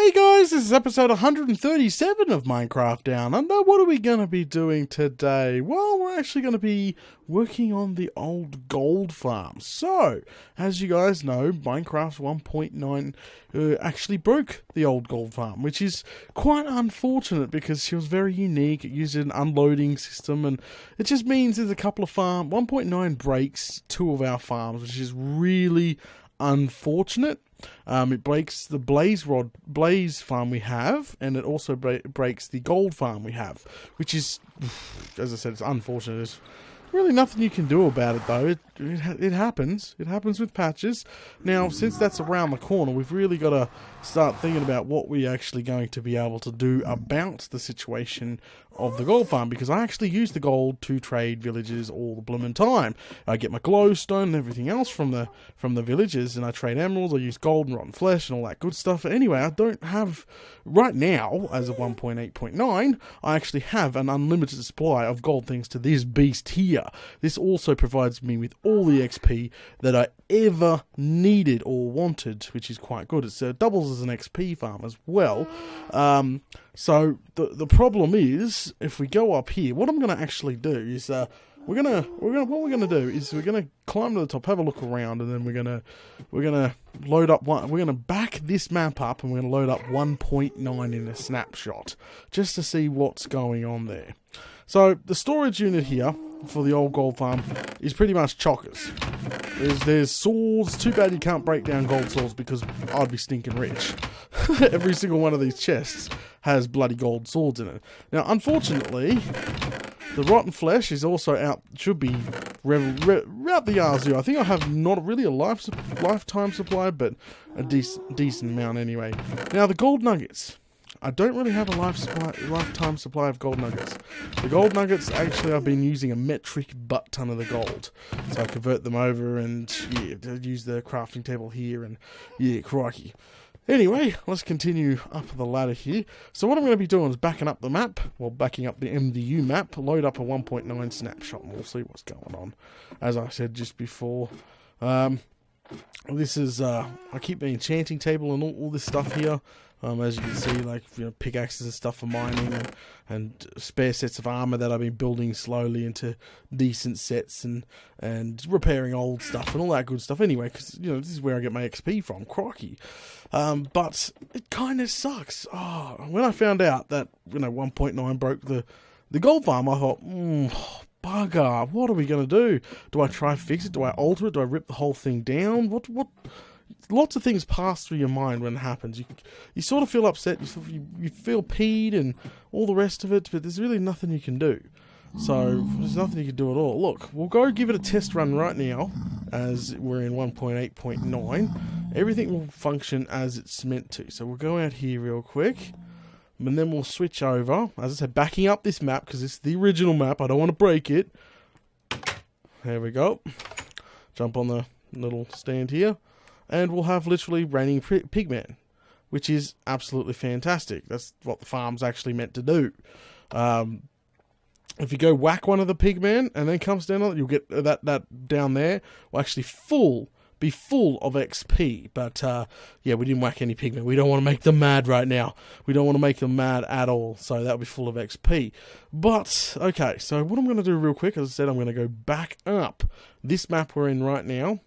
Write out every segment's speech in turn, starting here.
Hey guys, this is episode 137 of Minecraft Down Under. What are we going to be doing today? Well, we're actually going to be working on the old gold farm. So, as you guys know, Minecraft 1.9 actually broke the old gold farm, which is quite unfortunate because she was very unique. It used an unloading system, and it just means there's a couple of 1.9 breaks two of our farms, which is really unfortunate. It breaks the blaze farm we have, and it also breaks the gold farm we have, which is, as I said, it's unfortunate. There's really nothing you can do about it, though. It happens. It happens with patches. Now, since that's around the corner, we've really got to start thinking about what we're actually going to be able to do about the situation of the gold farm, because I actually use the gold to trade villages all the blooming time. I get my glowstone and everything else from the villages, and I trade emeralds. I use gold and rotten flesh and all that good stuff. Anyway, I don't have right now, as of 1.8.9, I actually have an unlimited supply of gold thanks to this beast here. This also provides me with all the XP that I ever needed or wanted, which is quite good. It doubles as an XP farm as well. So the problem is, if we go up here, what I'm going to actually do is we're gonna climb to the top, have a look around, and then we're gonna load up we're gonna back this map up, and we're gonna load up 1.9 in a snapshot just to see what's going on there. So the storage unit here for the old gold farm is pretty much chockers. There's swords. Too bad you can't break down gold swords because I'd be stinking rich. Every single one of these chests has bloody gold swords in it. Now, unfortunately, the rotten flesh is also out. Should be out the yazoo. I think I have not really a lifetime supply, but a decent amount anyway. Now, the gold nuggets. I don't really have a lifetime supply of gold nuggets. The gold nuggets, actually, I've been using a metric butt ton of the gold. So I convert them over and, yeah, use the crafting table here, and, yeah, crikey. Anyway, let's continue up the ladder here. So what I'm going to be doing is backing up the map, backing up the MDU map, load up a 1.9 snapshot, and we'll see what's going on. As I said just before, this is, I keep the enchanting table and all this stuff here. As you can see, like, pickaxes and stuff for mining, and spare sets of armor that I've been building slowly into decent sets, and repairing old stuff and all that good stuff anyway, because, this is where I get my XP from, crikey. But it kind of sucks. Oh, when I found out that, 1.9 broke the gold farm, I thought, bugger, what are we going to do? Do I try fix it? Do I alter it? Do I rip the whole thing down? What? Lots of things pass through your mind when it happens. You sort of feel upset, you feel peed and all the rest of it, but there's really nothing you can do. So, there's nothing you can do at all. Look, we'll go give it a test run right now, as we're in 1.8.9. Everything will function as it's meant to. So we'll go out here real quick, and then we'll switch over. As I said, backing up this map, because it's the original map. I don't want to break it. There we go. Jump on the little stand here. And we'll have literally raining pigmen, which is absolutely fantastic. That's what the farm's actually meant to do. If you go whack one of the pigmen and then comes down on it, you'll get that down there will actually be full of XP. But yeah, we didn't whack any pigmen. We don't want to make them mad right now. We don't want to make them mad at all. So that'll be full of XP. But okay, so what I'm going to do real quick, as I said, I'm going to go back up this map we're in right now.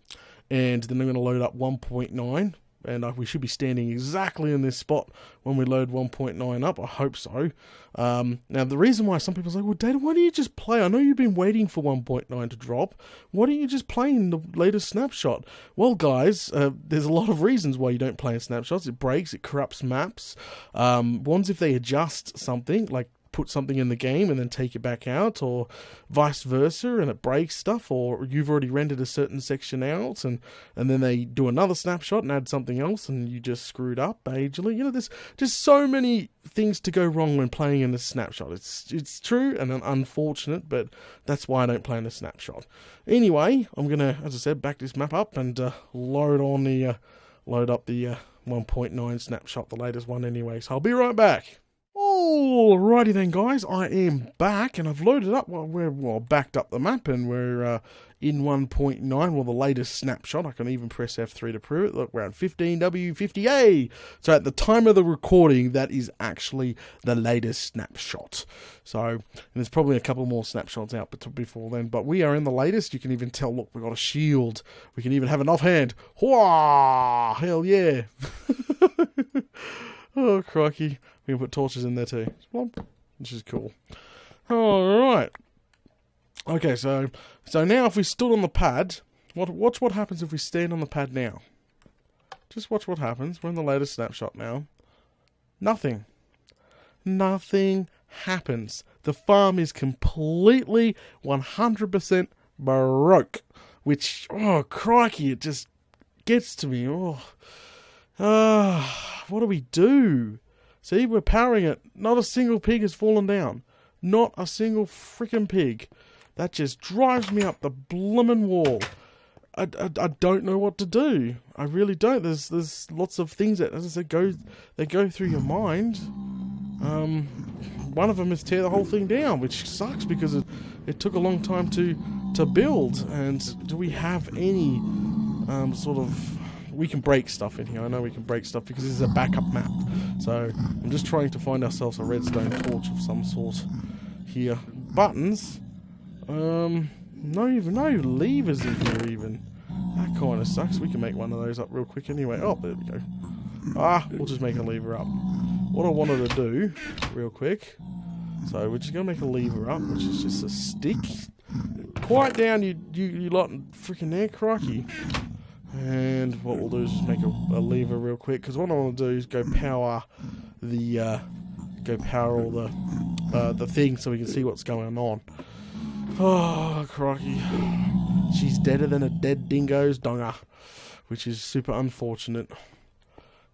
And then I'm going to load up 1.9, and we should be standing exactly in this spot when we load 1.9 up. I hope so. Now, the reason why some people say, well, Data, why don't you just play? I know you've been waiting for 1.9 to drop. Why don't you just play in the latest snapshot? Well, guys, there's a lot of reasons why you don't play in snapshots. It breaks, it corrupts maps. Ones, if they adjust something, like put something in the game and then take it back out, or vice versa, and it breaks stuff, or you've already rendered a certain section out and then they do another snapshot and add something else and you just screwed up majorly. There's just so many things to go wrong when playing in a snapshot. It's true and unfortunate, but that's why I don't play in a snapshot. Anyway, I'm gonna, as I said, back this map up and load up the 1.9 snapshot, the latest one anyway, so I'll be right back. Alrighty then, guys, I am back and I've loaded up, well, backed up the map and we're in 1.9, well, the latest snapshot. I can even press F3 to prove it. Look, we're at 15W50A. So at the time of the recording, that is actually the latest snapshot. So, and there's probably a couple more snapshots out before then, but we are in the latest. You can even tell, look, we've got a shield. We can even have an offhand. Hwah! Hell yeah. Oh, crikey. We can put torches in there too, which is cool. Alright. Okay, so now if we stood on the pad, watch what happens if we stand on the pad now. Just watch what happens. We're in the latest snapshot now. Nothing. Nothing happens. The farm is completely 100% broke. Which, oh, crikey, it just gets to me. Oh. What do we do? See, we're powering it. Not a single pig has fallen down. Not a single freaking pig. That just drives me up the bloomin' wall. I don't know what to do. I really don't. There's lots of things that, as I said, go through your mind. One of them is tear the whole thing down, which sucks because it took a long time to build. And do we have any sort of... We can break stuff in here. I know we can break stuff because this is a backup map. So I'm just trying to find ourselves a redstone torch of some sort here. Buttons. No levers in here even. That kind of sucks. We can make one of those up real quick anyway. Oh, there we go. We'll just make a lever up. What I wanted to do, real quick. So we're just gonna make a lever up, which is just a stick. Quiet down, you lot freaking there, crikey. And what we'll do is just make a lever real quick, because what I want to do is go power all the thing so we can see what's going on. Oh, crikey. She's deader than a dead dingo's donger, which is super unfortunate.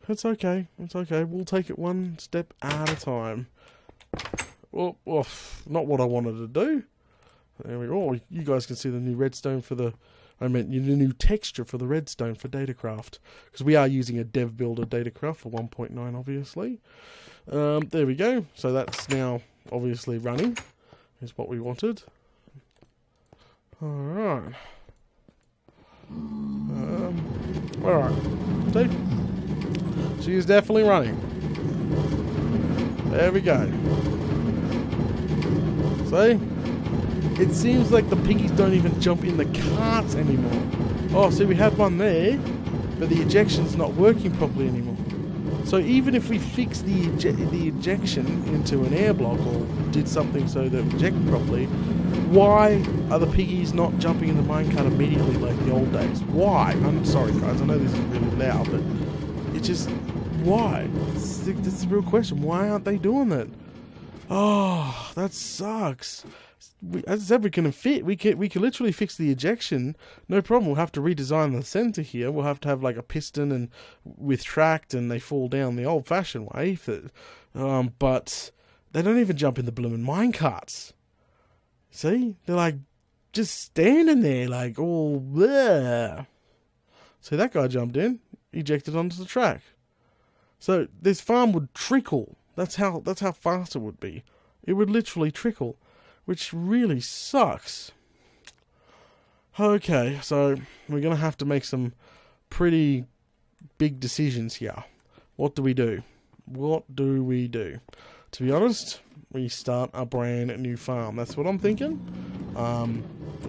It's okay. It's okay. We'll take it one step at a time. Well, not what I wanted to do. There we go. Oh, you guys can see the new redstone for the... I meant the new texture for the redstone for Datacraft. Because we are using a dev builder Datacraft for 1.9, obviously. There we go. So that's now obviously running. Is what we wanted. Alright. Alright. See? She is definitely running. There we go. See? It seems like the piggies don't even jump in the carts anymore. Oh, see, we had one there, but the ejection's not working properly anymore. So even if we fix the ejection into an air block or did something so that it ejected properly, why are the piggies not jumping in the minecart immediately like the old days? Why? I'm sorry, guys. I know this is really loud, but it just... Why? That's the real question. Why aren't they doing that? Oh, that sucks. As I said, we can literally fix the ejection, no problem. We'll have to redesign the center here. We'll have to have like a piston and with tracked, and they fall down the old-fashioned way. But they don't even jump in the blooming minecarts. See, they're like just standing there, like all bleh. See, that guy jumped in, ejected onto the track. So this farm would trickle. That's how fast it would be. It would literally trickle. Which really sucks. Okay, so we're going to have to make some pretty big decisions here. What do we do? What do we do? To be honest, we start a brand new farm. That's what I'm thinking. Well,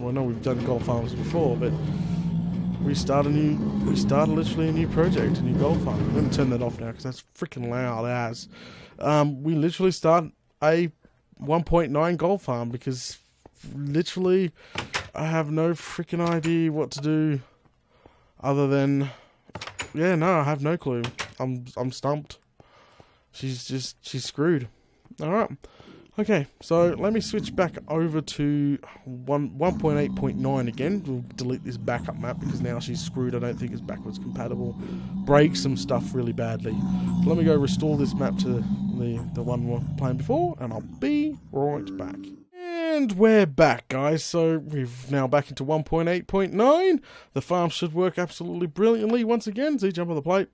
I know we've done gold farms before, but we start literally a new project, a new gold farm. I'm going to turn that off now because that's freaking loud as. We literally start a 1.9 gold farm because literally I have no freaking idea what to do other than I have no clue. I'm stumped. She's screwed. Alright. Okay, so let me switch back over to 1.8.9 again. We'll delete this backup map because now she's screwed. I don't think it's backwards compatible. Break some stuff really badly. Let me go restore this map to the one we were playing before, and I'll be right back. And we're back, guys. So we've now back into 1.8.9. The farm should work absolutely brilliantly once again. See, jump on the plate.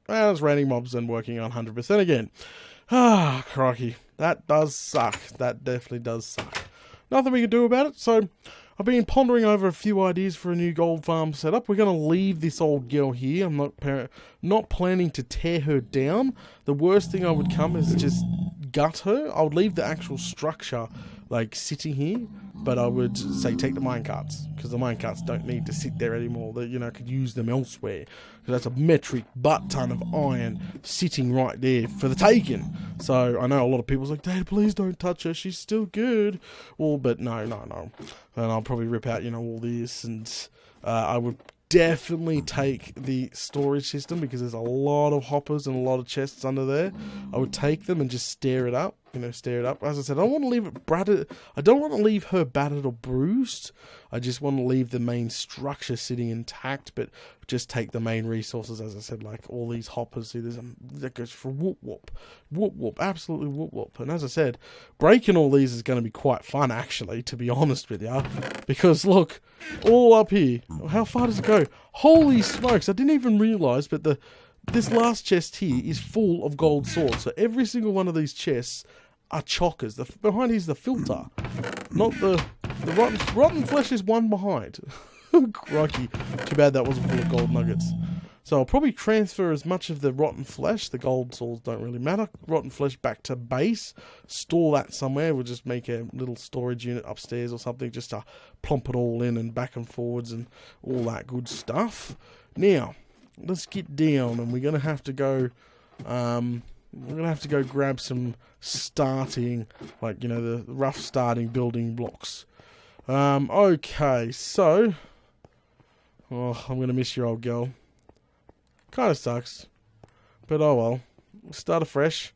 Well, it's raining mobs and working on 100% again. Ah, crikey. That does suck. That definitely does suck. Nothing we can do about it, so I've been pondering over a few ideas for a new gold farm setup. We're going to leave this old girl here. I'm not planning to tear her down. The worst thing I would come is just gut her. I would leave the actual structure like sitting here, but I would say take the minecarts, because the minecarts don't need to sit there anymore. They, you know, could use them elsewhere, because that's a metric butt ton of iron sitting right there for the taking. So I know a lot of people's like, Dad, please don't touch her, she's still good. Well, but no. And I'll probably rip out, you know, all this, and I would definitely take the storage system, because there's a lot of hoppers and a lot of chests under there. I would take them and just stare it up. As I said, I don't want to leave it battered. I don't want to leave her battered or bruised. I just want to leave the main structure sitting intact, but just take the main resources, as I said, like all these hoppers. See, that goes for whoop, absolutely whoop. And as I said, breaking all these is going to be quite fun, actually, to be honest with you, because look, all up here. How far does it go? Holy smokes! I didn't even realise, but this last chest here is full of gold swords. So every single one of these chests are chockers. Behind here's the filter, not the rotten flesh is one behind. Crikey. Too bad that wasn't full of gold nuggets. So I'll probably transfer as much of the rotten flesh, the gold swords don't really matter, rotten flesh back to base, store that somewhere. We'll just make a little storage unit upstairs or something, just to plump it all in and back and forwards and all that good stuff. Now, let's get down, and we're going to have to go, grab some starting, like, you know, the rough starting building blocks. Okay, so, I'm going to miss your old girl. Kind of sucks, but oh well. Start afresh.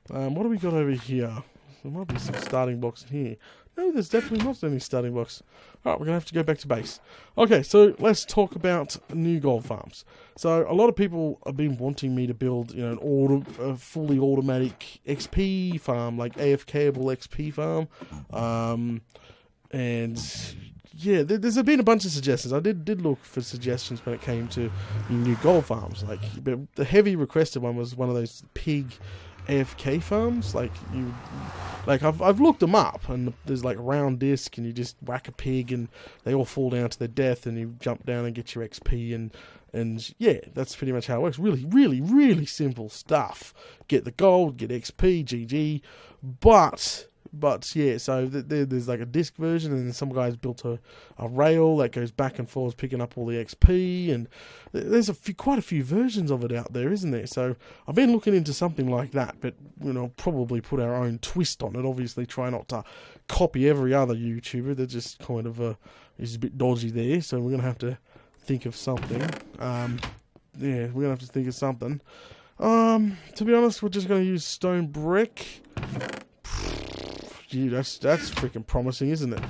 What do we got over here? There might be some starting blocks in here. No, there's definitely not any starting blocks. Alright, we're going to have to go back to base. Okay, so let's talk about new gold farms. So, a lot of people have been wanting me to build, you know, a fully automatic XP farm, like AFK-able XP farm. And yeah, there's been a bunch of suggestions. I did look for suggestions when it came to new gold farms. Like, the heavy requested one was one of those pig AFK farms. Like I've looked them up, and there's like a round disc, and you just whack a pig, and they all fall down to their death, and you jump down and get your XP, and yeah, that's pretty much how it works. Really, really, really simple stuff. Get the gold, get XP, GG. But yeah, so there's like a disc version, and then some guys built a rail that goes back and forth, picking up all the XP, and there's quite a few versions of it out there, isn't there? So I've been looking into something like that, but you know, probably put our own twist on it. Obviously, try not to copy every other YouTuber. They're just kind of is a bit dodgy there. So we're gonna have to think of something. Yeah, we're gonna have to think of something. To be honest, we're just gonna use stone brick. Gee, that's freaking promising, isn't it?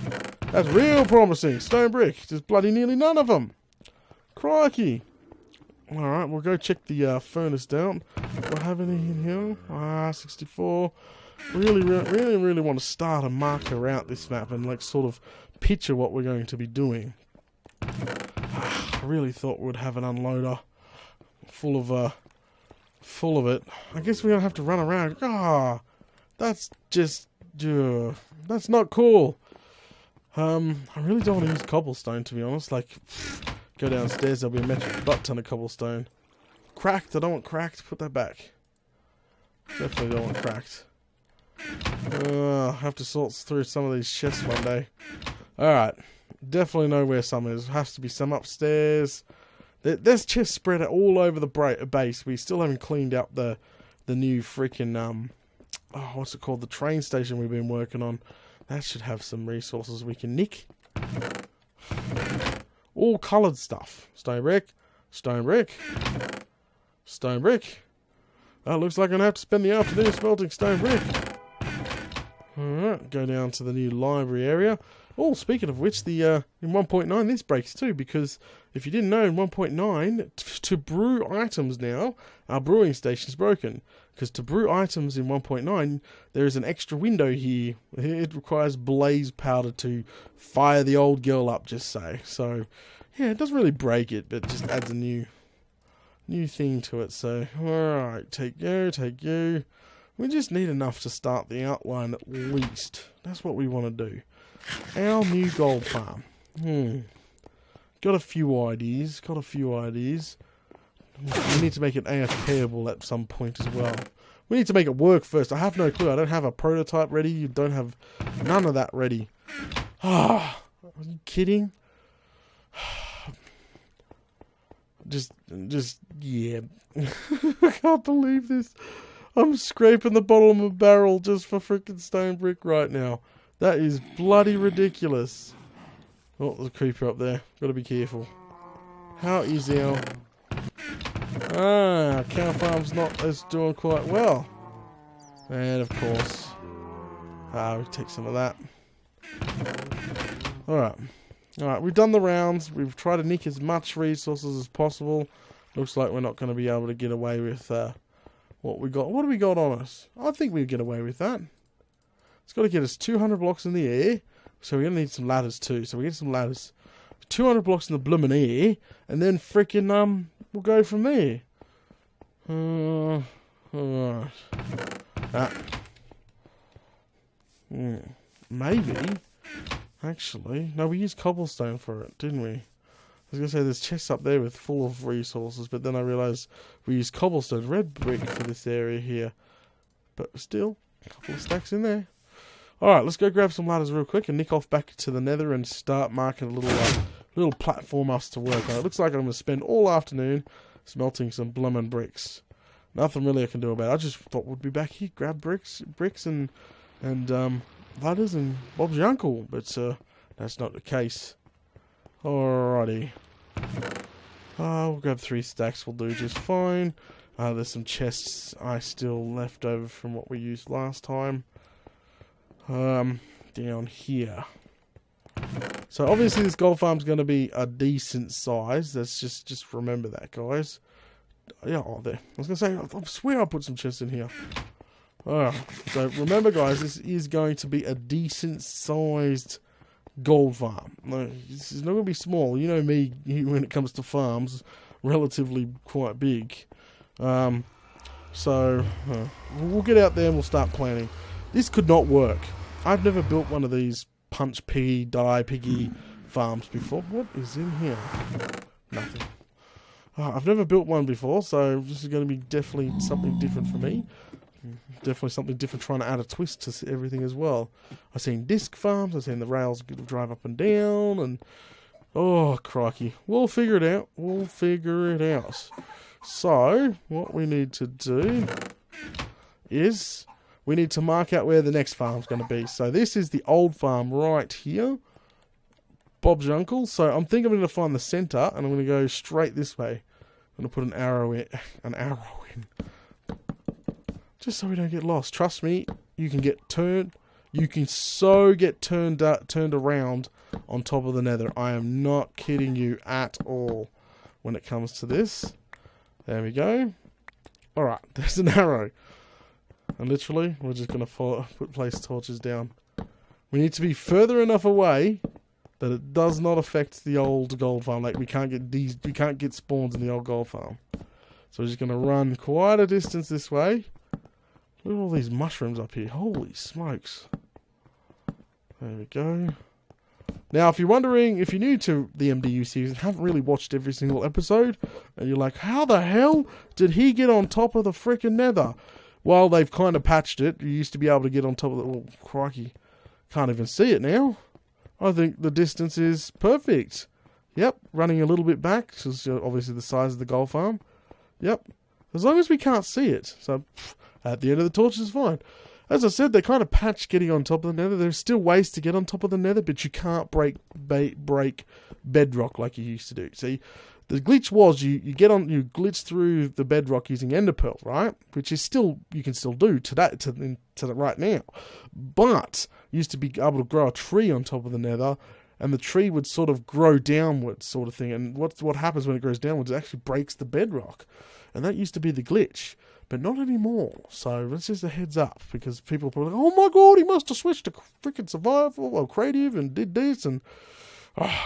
That's real promising. Stone brick. There's bloody nearly none of them. Crikey. Alright, we'll go check the furnace down. Do I have any in here? 64. Really want to start a marker out this map and like sort of picture what we're going to be doing. I really thought we'd have an unloader full of it. I guess we're going to have to run around. That's just... that's not cool. I really don't want to use cobblestone, to be honest. Like, go downstairs, there'll be a metric butt ton of cobblestone. Cracked, I don't want cracked. Put that back. Definitely don't want cracked. I'll have to sort through some of these chests one day. Alright. Definitely know where some is. Has to be some upstairs. There's chests spread out all over the base. We still haven't cleaned out the new freaking, what's it called? The train station we've been working on. That should have some resources we can nick. All coloured stuff. Stone brick. Stone brick. Stone brick. Oh, looks like I'm going to have to spend the afternoon smelting stone brick. Alright, go down to the new library area. Oh, speaking of which, the in 1.9 this breaks too, because if you didn't know, in 1.9, to brew items now, our brewing station's broken. Because to brew items in 1.9, there is an extra window here. It requires blaze powder to fire the old girl up, just say. So, yeah, it doesn't really break it, but just adds a new new thing to it. So, alright, take you, take you. We just need enough to start the outline at least. That's what we want to do. Our new gold farm. Got a few ideas. We need to make it AFKable at some point as well. We need to make it work first. I have no clue. I don't have a prototype ready. You don't have none of that ready. Ah, are you kidding? Yeah. I can't believe this. I'm scraping the bottom of a barrel just for freaking stone brick right now. That is bloody ridiculous. Oh, there's a creeper up there. Gotta be careful. How is our... cow farm's not as doing quite well. And of course... we take some of that. Alright. Alright, we've done the rounds. We've tried to nick as much resources as possible. Looks like we're not going to be able to get away with what we got. What do we got on us? I think we'll get away with that. It's got to get us 200 blocks in the air. So we're going to need some ladders too. So we get some ladders. 200 blocks in the bloomin' air. And then freaking, we'll go from there. Alright. Maybe. Actually. No, we used cobblestone for it, didn't we? I was going to say there's chests up there with full of resources. But then I realised we used cobblestone red brick for this area here. But still, a couple of stacks in there. Alright, let's go grab some ladders real quick and nick off back to the nether and start marking a little platform us to work on. It looks like I'm going to spend all afternoon smelting some bloomin' bricks. Nothing really I can do about it. I just thought we'd be back here, grab bricks and ladders and Bob's your uncle, but that's not the case. Alrighty. We'll grab 3 stacks, we'll do just fine. There's some chests I still left over from what we used last time. Down here. So obviously this gold farm's going to be a decent size. Let's just remember that, guys. Yeah, there. I was going to say, I swear I put some chests in here. So remember, guys, this is going to be a decent sized gold farm. No, this is not going to be small. You know me when it comes to farms, relatively quite big. So we'll get out there and we'll start planning. This could not work. I've never built one of these punch piggy, die piggy farms before. What is in here? Nothing. I've never built one before, so this is going to be definitely something different for me. Definitely something different, trying to add a twist to everything as well. I've seen disc farms, I've seen the rails drive up and down, and oh, crikey. We'll figure it out. We'll figure it out. So, what we need to do is we need to mark out where the next farm's going to be. So this is the old farm right here. Bob's uncle. So I'm thinking I'm going to find the center, and I'm going to go straight this way. I'm going to put an arrow in. Just so we don't get lost. Trust me, you can get turned. You can get turned around on top of the nether. I am not kidding you at all when it comes to this. There we go. Alright, there's an arrow. And literally, we're just going to place torches down. We need to be further enough away that it does not affect the old gold farm. Like we can't get spawns in the old gold farm. So we're just going to run quite a distance this way. Look at all these mushrooms up here. Holy smokes. There we go. Now, if you're wondering, if you're new to the MDU series and haven't really watched every single episode, and you're like, how the hell did he get on top of the frickin' nether? Well, they've kind of patched it. You used to be able to get on top of the... Oh, crikey. Can't even see it now. I think the distance is perfect. Yep, running a little bit back, because obviously the size of the gold farm. Yep. As long as we can't see it. So, at the end of the torch is fine. As I said, they kind of patched getting on top of the nether. There's still ways to get on top of the nether, but you can't break bedrock like you used to do. See, the glitch was you glitch through the bedrock using ender pearl, right? Which is still, you can still do today to right now. But you used to be able to grow a tree on top of the nether, and the tree would sort of grow downwards, sort of thing. And what happens when it grows downwards? It actually breaks the bedrock, and that used to be the glitch. But not anymore. So that's just a heads up, because people are probably like, oh my god, he must have switched to freaking survival or creative and did this and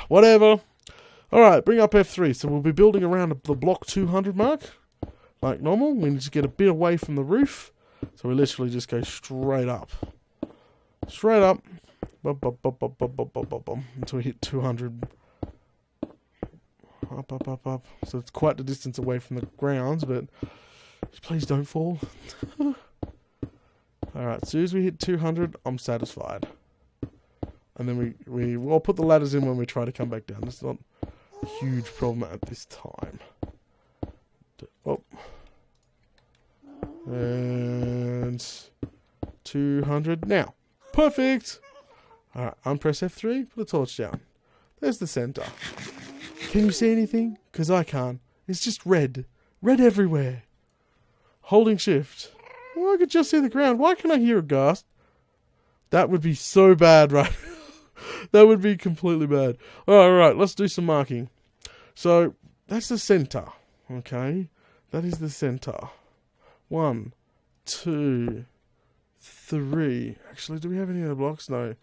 whatever. Alright, bring up F3. So we'll be building around the block 200 mark. Like normal. We need to get a bit away from the roof. So we literally just go straight up. Straight up. Bum, bum, bum, bum, bum, bum, bum, bum, bum, until we hit 200. Up, up, up, up. So it's quite the distance away from the grounds, but please don't fall. Alright, as soon as we hit 200, I'm satisfied. And then we'll put the ladders in when we try to come back down. That's not a huge problem at this time. Oh. And 200 now. Perfect! Alright, unpress F3, put the torch down. There's the center. Can you see anything? Because I can't. It's just red. Red everywhere. Holding shift. Oh, I could just see the ground. Why can't I hear a ghast? That would be so bad, right? That would be completely bad. Alright, let's do some marking. So, that's the center. Okay? That is the center. 1, 2, 3. Actually, do we have any other blocks? No.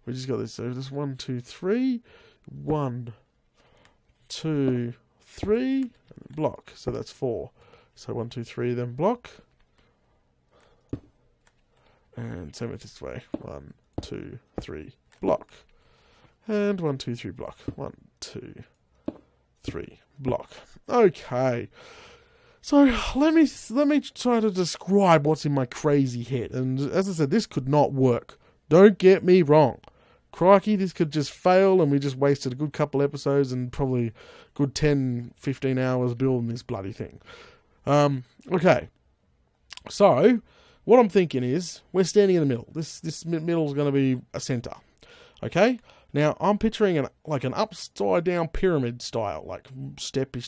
We just got this. So, just 1, 2, 3. 1, 2, 3. Block. So, that's 4. So, 1, 2, 3, then block. And same with this way. 1, 2, 3, block. And 1, 2, 3, block. 1, 2, 3, block. Okay. So let me try to describe what's in my crazy head. And as I said, this could not work. Don't get me wrong. Crikey, this could just fail, and we just wasted a good couple episodes and probably a good 10, 15 hours building this bloody thing. Okay. So what I'm thinking is we're standing in the middle. This middle is going to be a center. Okay? Now, I'm picturing an upside down pyramid style, like steppy,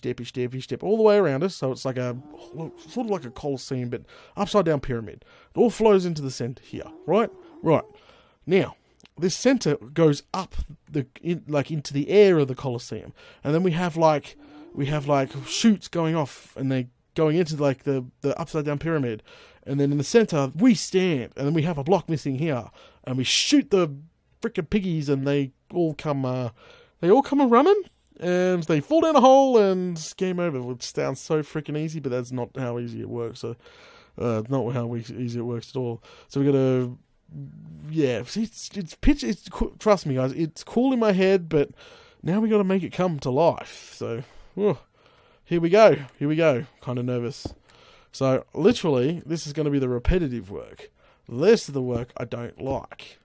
step all the way around us. So it's like sort of like a Colosseum, but upside down pyramid. It all flows into the center here, right? Right. Now, this center goes up into the air of the Colosseum, and then we have like chutes going off, and they going into like the upside down pyramid, and then in the center we stand, and then we have a block missing here, and we shoot the freaking piggies, and they all come a running, and they fall down a hole, and game over. Which sounds so freaking easy, but that's not how easy it works. So, not how easy it works at all. So we gotta, it's trust me, guys, it's cool in my head, but now we gotta make it come to life. So, here we go. Kind of nervous. So literally, this is going to be the repetitive work. The rest of the work I don't like.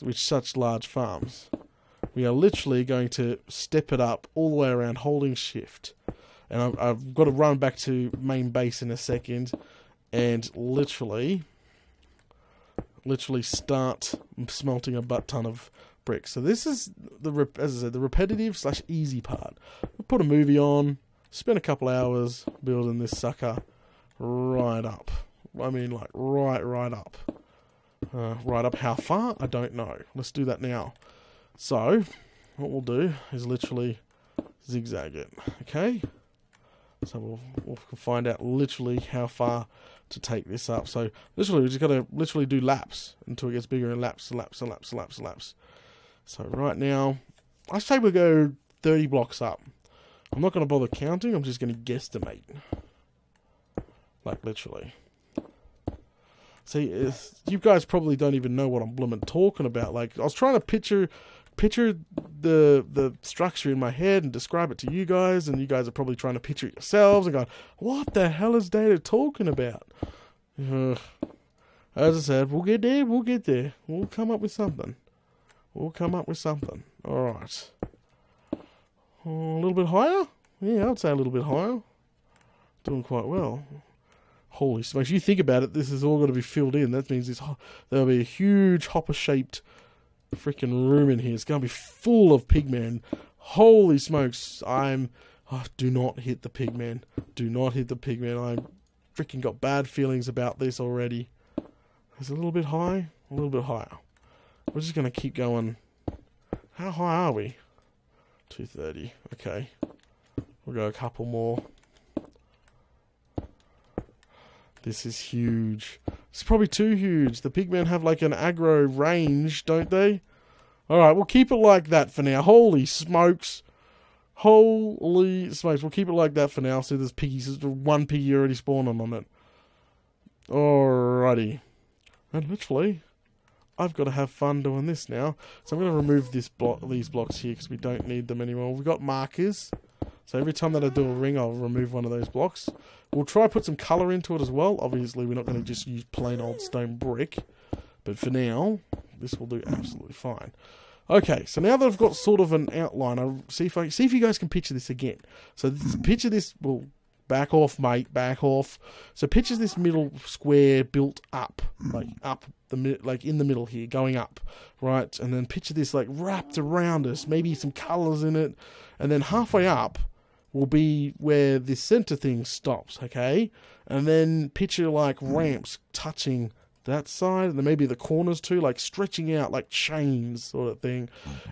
With such large farms, we are literally going to step it up all the way around, holding shift. And I've got to run back to main base in a second, and literally start smelting a butt ton of bricks. So this is as I said, the repetitive / easy part. We'll put a movie on, spend a couple hours building this sucker right up. I mean, like right up. Right up how far? I don't know. Let's do that now. So, what we'll do is literally zigzag it. Okay? So we'll find out literally how far to take this up. So, literally, we just got to literally do laps until it gets bigger, and laps. So, right now, I say we'll go 30 blocks up. I'm not going to bother counting. I'm just going to guesstimate. Like, literally. See, you guys probably don't even know what I'm blooming talking about. Like, I was trying to picture the structure in my head and describe it to you guys, and you guys are probably trying to picture it yourselves and going, what the hell is Data talking about? As I said, we'll get there. We'll come up with something. Alright. A little bit higher? Yeah, I'd say a little bit higher. Doing quite well. Holy smokes, you think about it, this is all going to be filled in. That means there'll be a huge hopper-shaped freaking room in here. It's going to be full of pigmen. Holy smokes, do not hit the pigmen. Do not hit the pigmen. I freaking got bad feelings about this already. It's a little bit high, a little bit higher. We're just going to keep going. How high are we? 230, okay. We'll go a couple more. This is huge. It's probably too huge. The pigmen have like an aggro range, don't they? Alright, we'll keep it like that for now. Holy smokes. Holy smokes. We'll keep it like that for now. See, there's piggies. There's one piggy already spawning on it. Alrighty. And literally, I've got to have fun doing this now. So I'm going to remove these blocks here because we don't need them anymore. We've got markers. So every time that I do a ring, I'll remove one of those blocks. We'll try to put some colour into it as well. Obviously, we're not going to just use plain old stone brick. But for now, this will do absolutely fine. Okay, so now that I've got sort of an outline, I'll see if you guys can picture this again. So picture this. Well, back off, mate. Back off. So picture this middle square built up, like in the middle here, going up, right? And then picture this like wrapped around us, maybe some colours in it, and then halfway up will be where this center thing stops, okay? And then picture like ramps touching that side, and then maybe the corners too, like stretching out like chains sort of thing.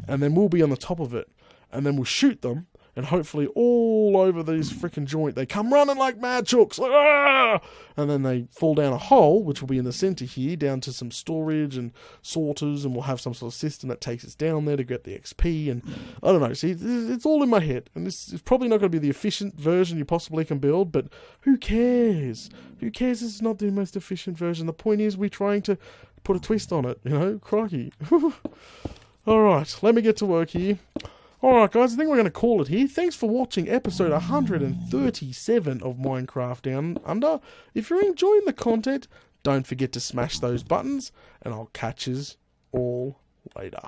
And then we'll be on the top of it, and then we'll shoot them, and hopefully all over these freaking joint, they come running like mad chooks, like, ah! And then they fall down a hole, which will be in the center here, down to some storage and sorters, and we'll have some sort of system that takes us down there to get the XP, and I don't know, see, it's all in my head, and this is probably not going to be the efficient version you possibly can build, but who cares? Who cares? This is not the most efficient version. The point is we're trying to put a twist on it, you know, crikey. Alright, let me get to work here. Alright guys, I think we're going to call it here. Thanks for watching episode 137 of Minecraft Down Under. If you're enjoying the content, don't forget to smash those buttons, and I'll catch yous all later.